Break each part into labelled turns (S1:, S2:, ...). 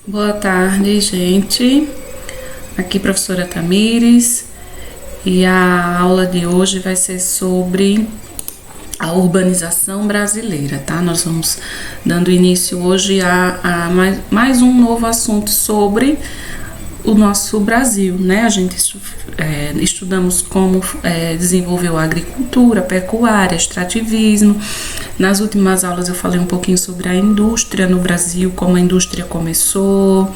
S1: Boa tarde, gente. Aqui, professora Tamires, e a aula de hoje vai ser sobre a urbanização brasileira, tá? Nós vamos dando início hoje a mais um novo assunto sobre o nosso Brasil, né? A gente estudamos como desenvolveu a agricultura, a pecuária, extrativismo. Nas últimas aulas eu falei um pouquinho sobre a indústria no Brasil, como a indústria começou,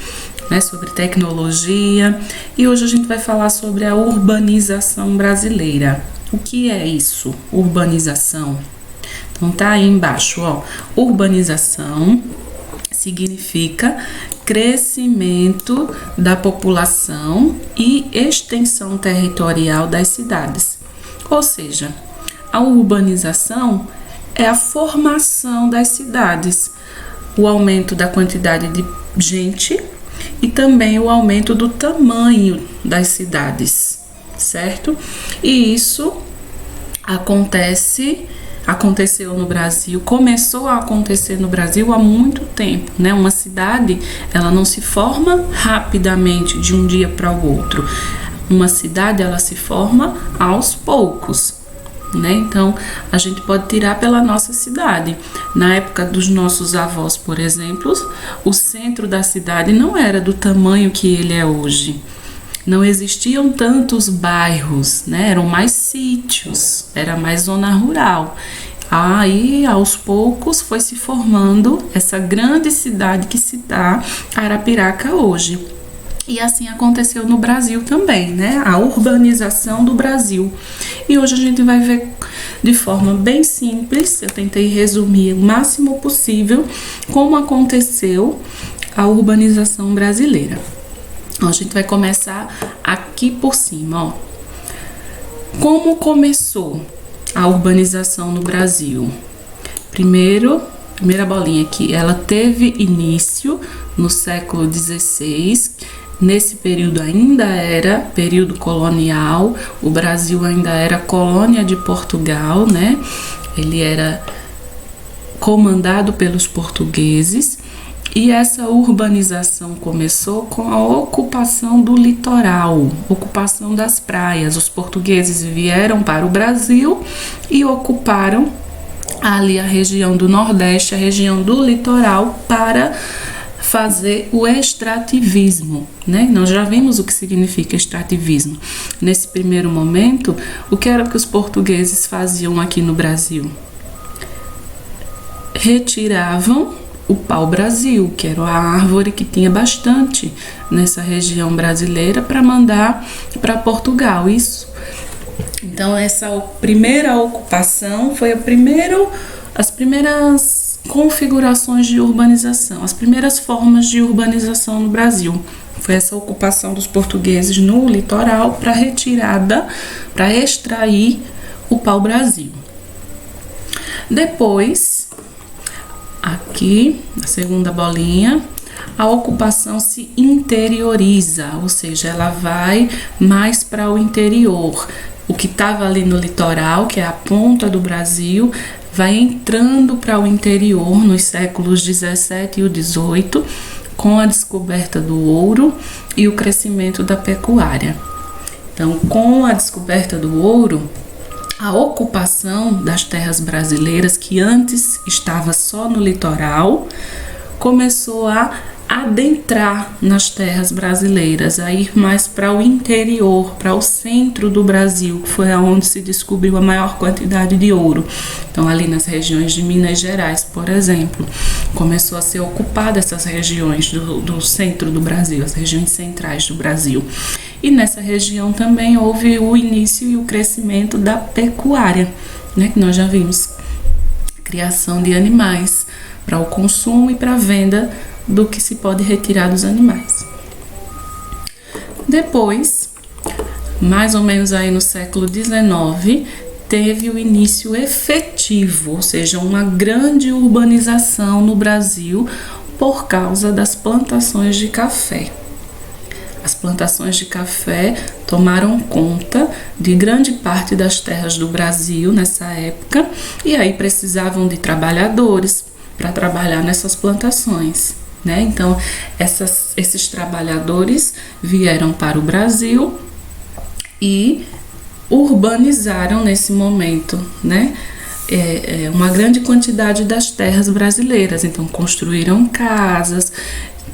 S1: né? Sobre tecnologia. E hoje a gente vai falar sobre a urbanização brasileira. O que é isso? Urbanização. Então tá aí embaixo, ó. Urbanização significa crescimento da população e extensão territorial das cidades. Ou seja, a urbanização é a formação das cidades, o aumento da quantidade de gente e também o aumento do tamanho das cidades, certo? E isso aconteceu no Brasil, começou a acontecer no Brasil há muito tempo, né? Uma cidade, ela não se forma rapidamente de um dia para o outro. Uma cidade, ela se forma aos poucos, né? Então, a gente pode tirar pela nossa cidade. Na época dos nossos avós, por exemplo, o centro da cidade não era do tamanho que ele é hoje. Não existiam tantos bairros, né? Eram mais sítios, era mais zona rural. Aí, aos poucos, foi se formando essa grande cidade que se dá Arapiraca hoje. E assim aconteceu no Brasil também, né? A urbanização do Brasil. E hoje a gente vai ver de forma bem simples, eu tentei resumir o máximo possível como aconteceu a urbanização brasileira. A gente vai começar aqui por cima, ó. Como começou a urbanização no Brasil? Primeira bolinha aqui, ela teve início no século XVI. Nesse período ainda era período colonial, o Brasil ainda era colônia de Portugal, né? Ele era comandado pelos portugueses. E essa urbanização começou com a ocupação do litoral, ocupação das praias. Os portugueses vieram para o Brasil e ocuparam ali a região do Nordeste, a região do litoral, para fazer o extrativismo, né? Nós já vimos o que significa extrativismo. Nesse primeiro momento, o que era que os portugueses faziam aqui no Brasil? Retiravam o pau-brasil, que era a árvore que tinha bastante nessa região brasileira, para mandar para Portugal. Isso. Então, essa primeira ocupação foi as primeiras configurações de urbanização, as primeiras formas de urbanização no Brasil. Foi essa ocupação dos portugueses no litoral para retirada, para extrair o pau-brasil. Depois, aqui, na segunda bolinha, a ocupação se interioriza, ou seja, ela vai mais para o interior. O que estava ali no litoral, que é a ponta do Brasil, vai entrando para o interior nos séculos 17 e o 18, com a descoberta do ouro e o crescimento da pecuária. Então, com a descoberta do ouro, a ocupação das terras brasileiras, que antes estava só no litoral, começou a adentrar nas terras brasileiras, a ir mais para o interior, para o centro do Brasil, que foi onde se descobriu a maior quantidade de ouro. Então, ali nas regiões de Minas Gerais, por exemplo, começou a ser ocupada essas regiões do centro do Brasil, as regiões centrais do Brasil. E nessa região também houve o início e o crescimento da pecuária, né, que nós já vimos, criação de animais para o consumo e para a venda do que se pode retirar dos animais. Depois, mais ou menos aí no século XIX, teve o início efetivo, ou seja, uma grande urbanização no Brasil por causa das plantações de café. As plantações de café tomaram conta de grande parte das terras do Brasil nessa época, e aí precisavam de trabalhadores para trabalhar nessas plantações. né? Então, esses trabalhadores vieram para o Brasil e urbanizaram nesse momento, né? Uma grande quantidade das terras brasileiras. Então, construíram casas,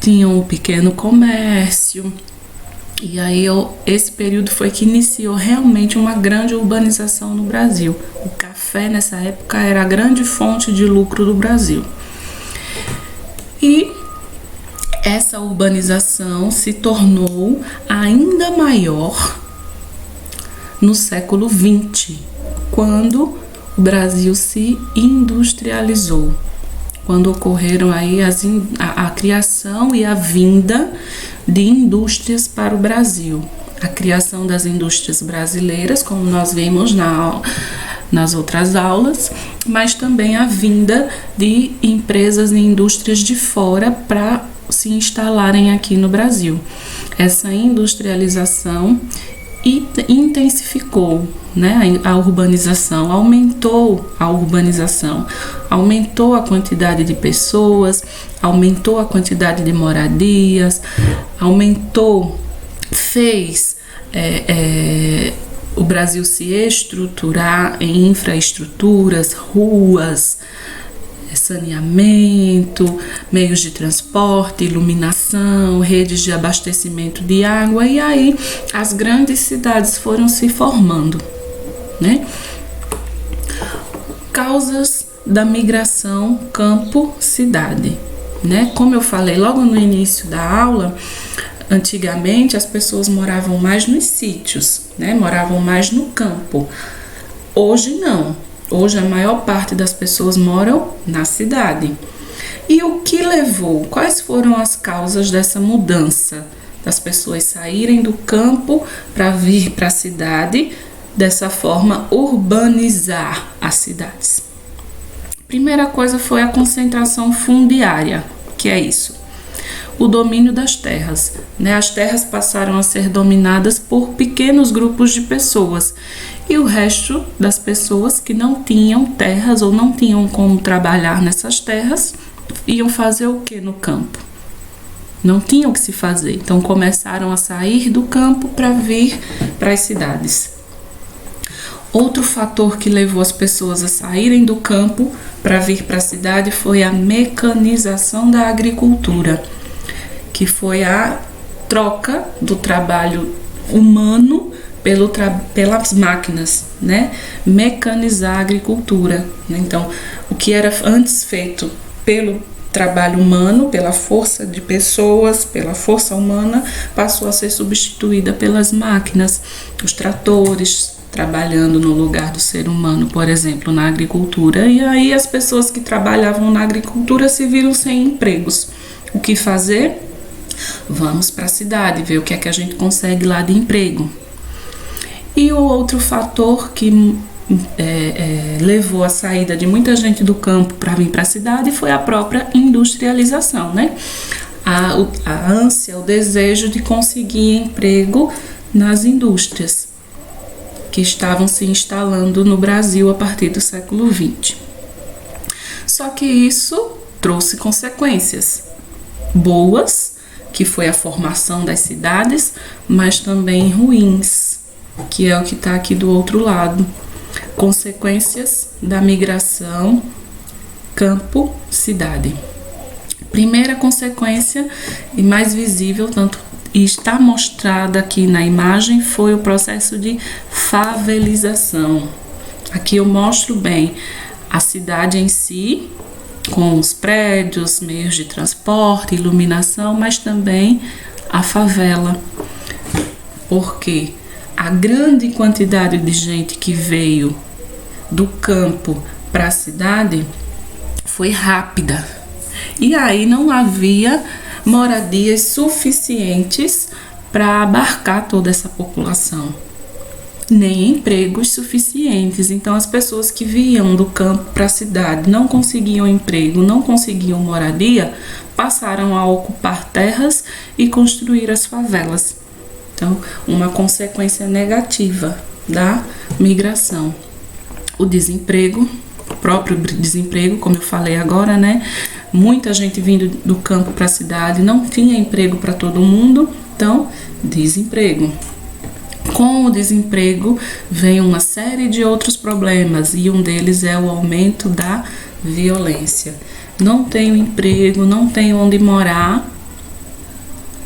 S1: tinham um pequeno comércio. E aí, esse período foi que iniciou realmente uma grande urbanização no Brasil. O café, nessa época, era a grande fonte de lucro do Brasil. E essa urbanização se tornou ainda maior no século XX, quando o Brasil se industrializou, quando ocorreram aí a criação e a vinda de indústrias para o Brasil. A criação das indústrias brasileiras, como nós vimos nas outras aulas, mas também a vinda de empresas e indústrias de fora para se instalarem aqui no Brasil. Essa industrialização intensificou, né, a urbanização, aumentou a urbanização, aumentou a quantidade de pessoas, aumentou a quantidade de moradias, fez o Brasil se estruturar em infraestruturas, ruas, saneamento, meios de transporte, iluminação, redes de abastecimento de água, e aí as grandes cidades foram se formando, né? Causas da migração campo-cidade, né? Como eu falei logo no início da aula, antigamente as pessoas moravam mais nos sítios, né? Moravam mais no campo. Hoje não. Hoje a maior parte das pessoas moram na cidade. E o que levou? Quais foram as causas dessa mudança? Das pessoas saírem do campo para vir para a cidade, dessa forma urbanizar as cidades. Primeira coisa foi a concentração fundiária. Que é isso? O domínio das terras, né? As terras passaram a ser dominadas por pequenos grupos de pessoas, e o resto das pessoas que não tinham terras ou não tinham como trabalhar nessas terras iam fazer o que no campo? Não tinham o que se fazer, então começaram a sair do campo para vir para as cidades. Outro fator que levou as pessoas a saírem do campo para vir para a cidade foi a mecanização da agricultura, que foi a troca do trabalho humano pelas máquinas, né? Mecanizar a agricultura. Então, o que era antes feito pelo trabalho humano, pela força de pessoas, pela força humana, passou a ser substituída pelas máquinas, os tratores trabalhando no lugar do ser humano, por exemplo, na agricultura. E aí as pessoas que trabalhavam na agricultura se viram sem empregos. O que fazer? Vamos para a cidade, ver o que é que a gente consegue lá de emprego. E o outro fator que levou a saída de muita gente do campo para vir para a cidade foi a própria industrialização, né? A ânsia, o desejo de conseguir emprego nas indústrias que estavam se instalando no Brasil a partir do século XX. Só que isso trouxe consequências boas, que foi a formação das cidades, mas também ruins, que é o que está aqui do outro lado. Consequências da migração campo-cidade. Primeira consequência e mais visível, tanto e está mostrada aqui na imagem, foi o processo de favelização. Aqui eu mostro bem a cidade em si, com os prédios, meios de transporte, iluminação, mas também a favela. Porque a grande quantidade de gente que veio do campo para a cidade foi rápida. E aí não havia moradias suficientes para abarcar toda essa população, nem empregos suficientes. Então as pessoas que vinham do campo para a cidade não conseguiam emprego, não conseguiam moradia, passaram a ocupar terras e construir as favelas. Então, uma consequência negativa da migração. O desemprego, o próprio desemprego, como eu falei agora, né? Muita gente vindo do campo para a cidade, não tinha emprego para todo mundo, então, desemprego. Com o desemprego vem uma série de outros problemas e um deles é o aumento da violência. Não tenho emprego, não tenho onde morar,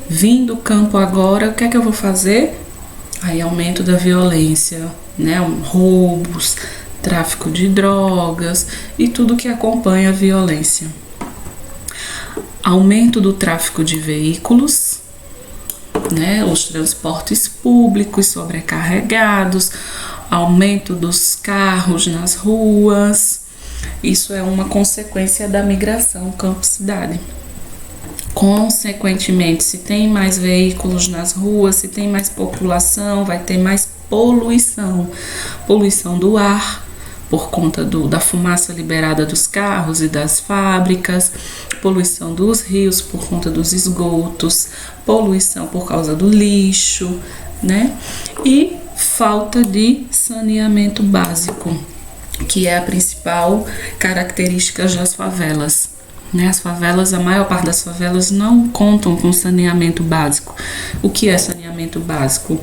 S1: vim do campo agora, o que é que eu vou fazer? Aí aumento da violência, né? Roubos, tráfico de drogas e tudo que acompanha a violência. Aumento do tráfico de veículos, né? Os transportes públicos sobrecarregados, aumento dos carros nas ruas. Isso é uma consequência da migração campo-cidade. Consequentemente, se tem mais veículos nas ruas, se tem mais população, vai ter mais poluição. Poluição do ar, por conta da fumaça liberada dos carros e das fábricas, poluição dos rios por conta dos esgotos, poluição por causa do lixo, né? E falta de saneamento básico, que é a principal característica das favelas. As favelas, a maior parte das favelas não contam com saneamento básico. O que é saneamento básico?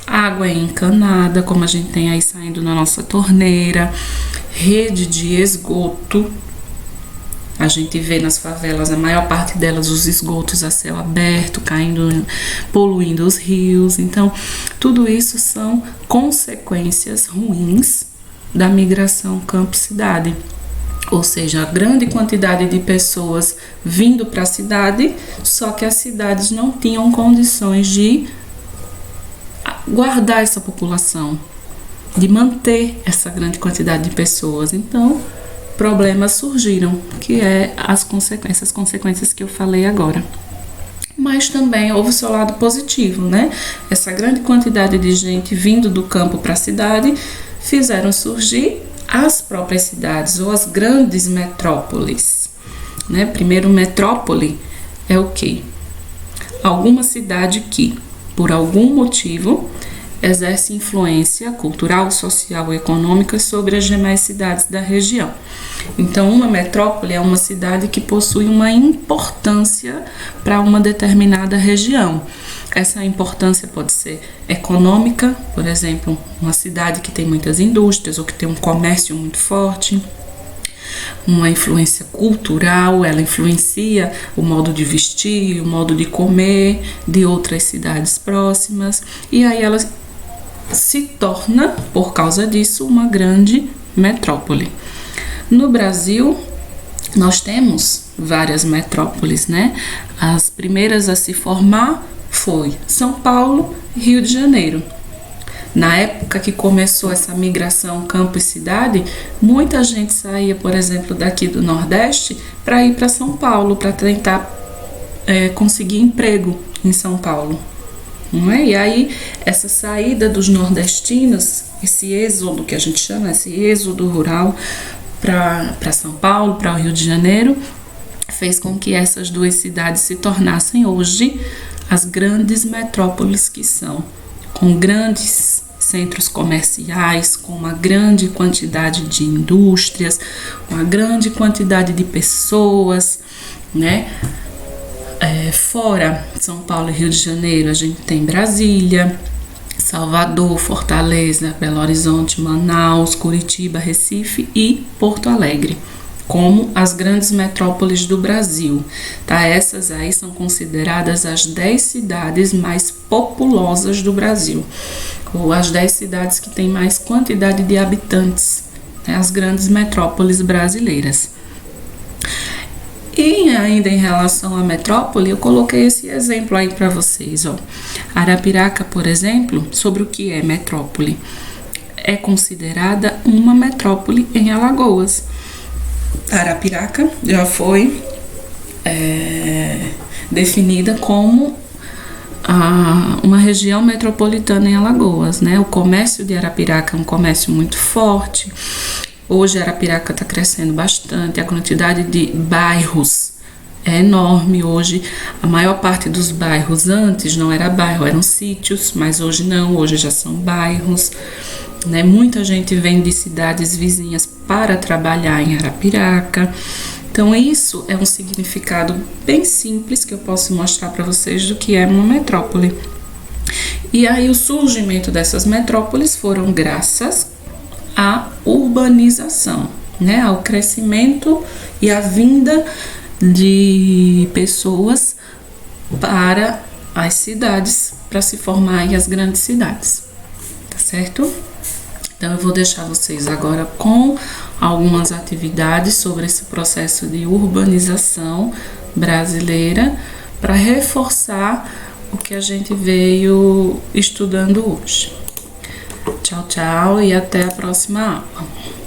S1: Água encanada, como a gente tem aí saindo na nossa torneira, rede de esgoto. A gente vê nas favelas, a maior parte delas, os esgotos a céu aberto, caindo, poluindo os rios. Então, tudo isso são consequências ruins da migração campo-cidade. Ou seja, a grande quantidade de pessoas vindo para a cidade, só que as cidades não tinham condições de guardar essa população, de manter essa grande quantidade de pessoas. Então, problemas surgiram, que é as consequências que eu falei agora. Mas também houve o seu lado positivo, né? Essa grande quantidade de gente vindo do campo para a cidade fizeram surgir as próprias cidades ou as grandes metrópoles, né? Primeiro, metrópole é o quê? Alguma cidade que, por algum motivo, exerce influência cultural, social e econômica sobre as demais cidades da região. Então, uma metrópole é uma cidade que possui uma importância para uma determinada região. Essa importância pode ser econômica, por exemplo, uma cidade que tem muitas indústrias ou que tem um comércio muito forte. Uma influência cultural, ela influencia o modo de vestir, o modo de comer de outras cidades próximas, e aí ela se torna, por causa disso, uma grande metrópole. No Brasil, nós temos várias metrópoles, né? As primeiras a se formar foi São Paulo e Rio de Janeiro. Na época que começou essa migração campo e cidade, muita gente saía, por exemplo, daqui do Nordeste para ir para São Paulo, para tentar conseguir emprego em São Paulo. Não é? E aí, essa saída dos nordestinos, esse êxodo que a gente chama, esse êxodo rural para São Paulo, para o Rio de Janeiro, fez com que essas duas cidades se tornassem hoje as grandes metrópoles que são, com grandes centros comerciais, com uma grande quantidade de indústrias, com uma grande quantidade de pessoas, né? Fora São Paulo e Rio de Janeiro, a gente tem Brasília, Salvador, Fortaleza, Belo Horizonte, Manaus, Curitiba, Recife e Porto Alegre, como as grandes metrópoles do Brasil, tá? Essas aí são consideradas as 10 cidades mais populosas do Brasil, ou as 10 cidades que têm mais quantidade de habitantes, né? As grandes metrópoles brasileiras. E ainda em relação à metrópole, eu coloquei esse exemplo aí para vocês, ó. Arapiraca, por exemplo, sobre o que é metrópole. É considerada uma metrópole em Alagoas. Arapiraca já foi definida como uma região metropolitana em Alagoas, né? O comércio de Arapiraca é um comércio muito forte. Hoje Arapiraca está crescendo bastante, a quantidade de bairros é enorme. Hoje a maior parte dos bairros antes não era bairro, eram sítios, mas hoje não, hoje já são bairros. né? Muita gente vem de cidades vizinhas para trabalhar em Arapiraca. Então, isso é um significado bem simples que eu posso mostrar para vocês do que é uma metrópole. E aí, o surgimento dessas metrópoles foram graças à urbanização, né? Ao crescimento e à vinda de pessoas para as cidades, para se formarem as grandes cidades, tá certo? Então, eu vou deixar vocês agora com algumas atividades sobre esse processo de urbanização brasileira para reforçar o que a gente veio estudando hoje. Tchau, tchau e até a próxima aula.